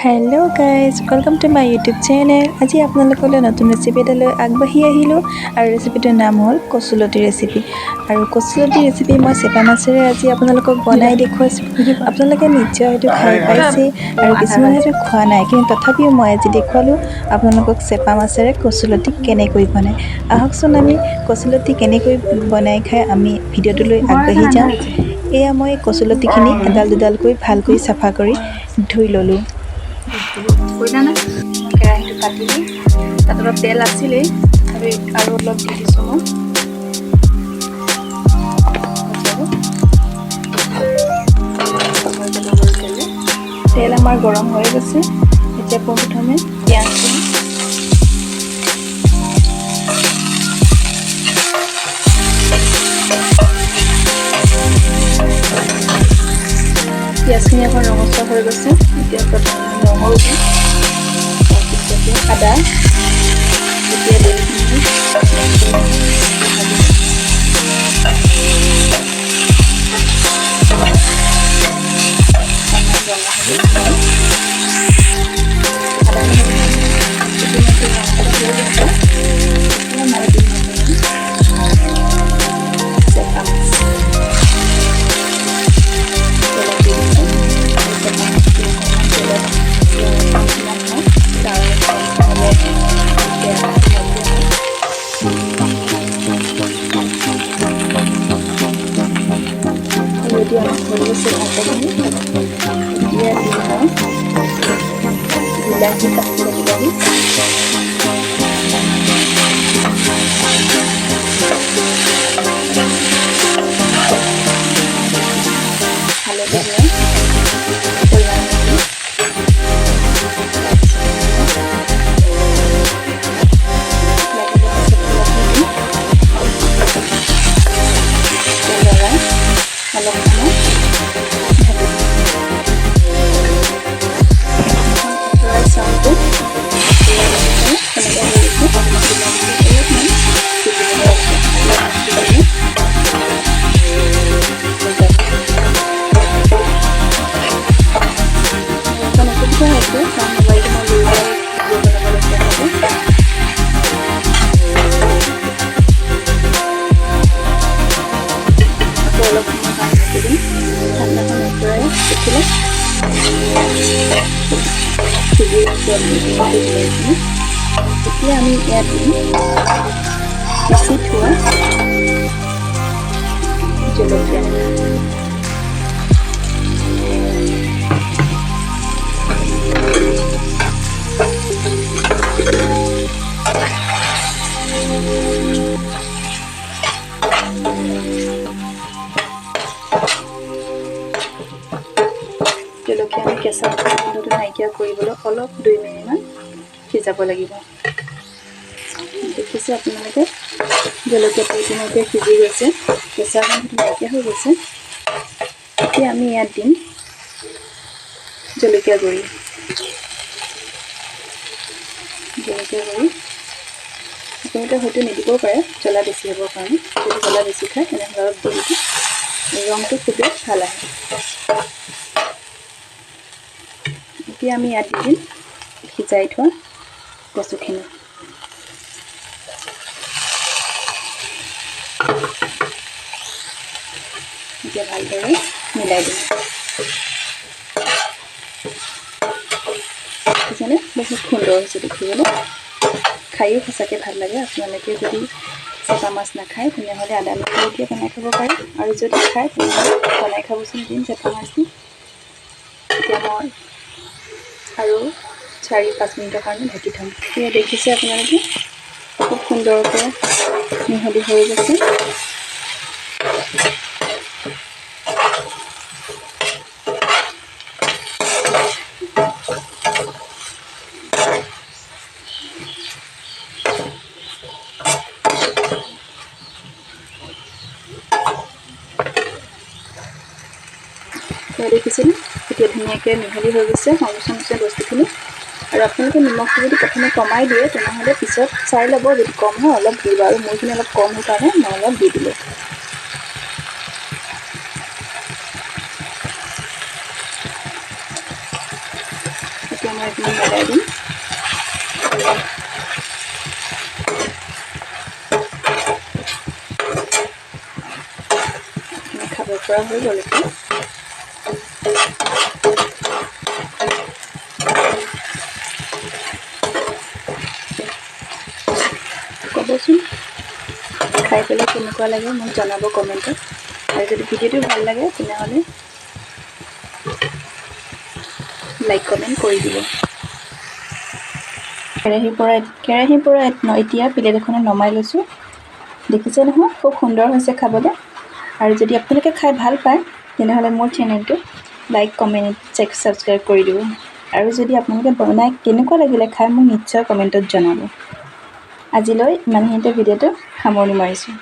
Hello' guys, welcome to my YouTube channel. আজি আপোনালোকলৈ নতুন ৰেচিপি এটালৈ আগবাঢ়ি আহিলোঁ আৰু ৰেচিপিটোৰ নাম হ'ল কচুলতি ৰেচিপি। আৰু কচুলতি ৰেচিপি মই চেপা মাছেৰে আজি আপোনালোকক বনাই দেখুৱাইছোঁ। আপোনালোকে নিশ্চয় হয়তো খাই পাইছেই আৰু কিছুমানে হয়তো খোৱা নাই, কিন্তু তথাপিও মই আজি দেখুৱালোঁ আপোনালোকক চেপা মাছেৰে কচুলতি কেনেকৈ বনায়। আহকচোন আমি কচুলতি কেনেকৈ বনাই খাই আমি ভিডিঅ'টোলৈ আগবাঢ়ি যাওঁ। এয়া মই কচুলতিখিনি এডাল দুডালকৈ ভালকৈ চাফা কৰি ধুই ল'লোঁ। কেৰাহীটো পাতিলোঁ, তাত অলপ তেল আছিলেই আৰু অলপ দি দিছোঁ মই। তেল আমাৰ গৰম হৈ গৈছে। এতিয়া পোনপ্ৰথমে পিঁয়াজ দিম। পিঁয়াজখিনি এখন ৰঙচুৱা হৈ গৈছে। এতিয়া প্ৰথমে নহৰু দিম, তাৰপিছতে আদা, এতিয়া দৈখিনি বিলাহী কাটিলে বিলাহী হালধি এতিয়া আমি ইয়াত পিচি থোৱা জলকীয়া আমি কেঁচা গোন্ধটো নাইকিয়া কৰিবলৈ অলপ 2 মিনিটমান সিজাব লাগিব। দেখিছে আপোনালোকে জলকীয়াটো ইতিমধ্যে সিজি গৈছে, কেঁচা গোন্ধটো নাইকিয়া হৈ গৈছে। এতিয়া আমি ইয়াত দিম জলকীয়া গুড়ি। আপোনালোকে হয়তো নিদিবও পাৰে, জ্বলা বেছি হ'বৰ কাৰণে। যদি জ্বলা বেছি খায় তেনেহ'লে অলপ দি দিব, ৰংটো খুবেই ভাল আহে। এতিয়া আমি ইয়াত দি দিম সিজাই থোৱা কচুখিনি। এতিয়া ভালদৰে মিলাই দিম। দেখিছেনে, বহুত সুন্দৰ হৈছে দেখিবলৈ, খায়ো সঁচাকৈ ভাল লাগে। আপোনালোকে যদি চেপা মাছ নাখায় তেনেহ'লে আদা নহৰু দিয়ে বনাই খাব পাৰে, আৰু যদি খায় তেনেহ'লে বনাই খাবচোন দিম চেপা মাছটো। এতিয়া মই আৰু 4-5 মিনিটৰ কাৰণে ঢাকি থ'ম। এতিয়া দেখিছে আপোনালোকে খুব সুন্দৰকৈ মিহলি হৈ গৈছে। দেখিছেনে, এতিয়া ধুনীয়াকৈ মিহলি হৈ গৈছে সংমিশ্ৰণ বস্তুখিনি। আৰু আপোনালোকে নিমখটো যদি প্ৰথমে কমাই দিয়ে তেনেহ'লে পিছত চাই ল'ব, যদি কম হয় অলপ দিব। আৰু মোৰখিনি অলপ কম হোৱাৰ কাৰণে মই অলপ দি দিলোঁ। এতিয়া মই অকণমান মিলাই দিম। খাব পৰা হৈ গ'ল এতিয়া। ক'বচোন খাই পেলাই কেনেকুৱা লাগে মোক জনাব কমেণ্টত। আৰু যদি ভিডিঅ'টো ভাল লাগে তেনেহ'লে লাইক কমেণ্ট কৰি দিব। কেৰাহীৰ পৰা এতিয়া প্লেট এখনত নমাই লৈছোঁ। দেখিছে নহয় খুব সুন্দৰ হৈছে খাবলৈ। আৰু যদি আপোনালোকে খাই ভাল পায় তেনেহ'লে মোৰ চেনেলটো লাইক কমেণ্ট ছাবস্ক্ৰাইব কৰি দিব। আৰু যদি আপোনালোকে বনাই কেনেকুৱা লাগিলে খাই মোক নিশ্চয় কমেণ্টত জনাব। আজিলৈ ইমানখিনিতে ভিডিঅ'টো সামৰণি মাৰিছোঁ।